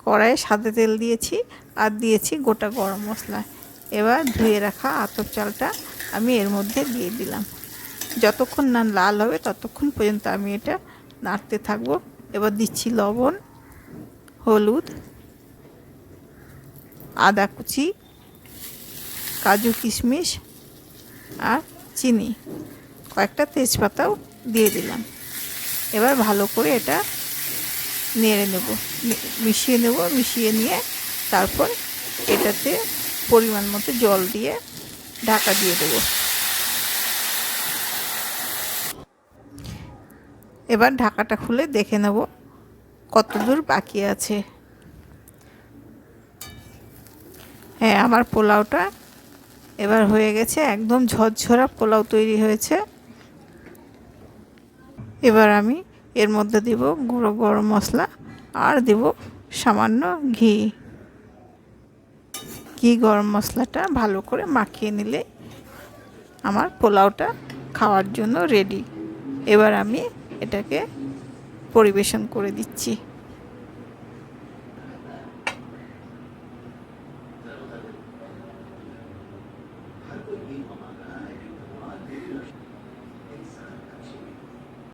কড়াইয়ে সাদা তেল দিয়েছি আর দিয়েছি গোটা গরম মশলা। এবার ধুয়ে রাখা আতপ চালটা আমি এর মধ্যে দিয়ে দিলাম। যতক্ষণ না লাল হবে ততক্ষণ পর্যন্ত আমি এটা নাড়তে থাকবো। এবার দিচ্ছি লবণ, হলুদ, আদা কুচি, কাজু কিশমিশ আর চিনি, কয়েকটা তেজপাতাও দিয়ে দিলাম। এবার ভালো করে এটা নেড়ে নেব, মিশিয়ে নেব। মিশিয়ে নিয়ে তারপর এটাতে পরিমাণ মতো জল দিয়ে ঢাকা দিয়ে দেব। এবার ঢাকাটা খুলে দেখে নেব কত দূর বাকি আছে। হ্যাঁ, আমার পোলাওটা এবার হয়ে গেছে, একদম ঝরঝরা পোলাও তৈরি হয়েছে। এবার আমি এর মধ্যে দেব গুঁড়ো গরম মশলা আর দেব সামান্য ঘি। গরম মশলাটা ভালো করে মাখিয়ে নিলে আমার পোলাওটা খাওয়ার জন্য রেডি। এবার আমি এটাকে পরিবেশন করে দিচ্ছি।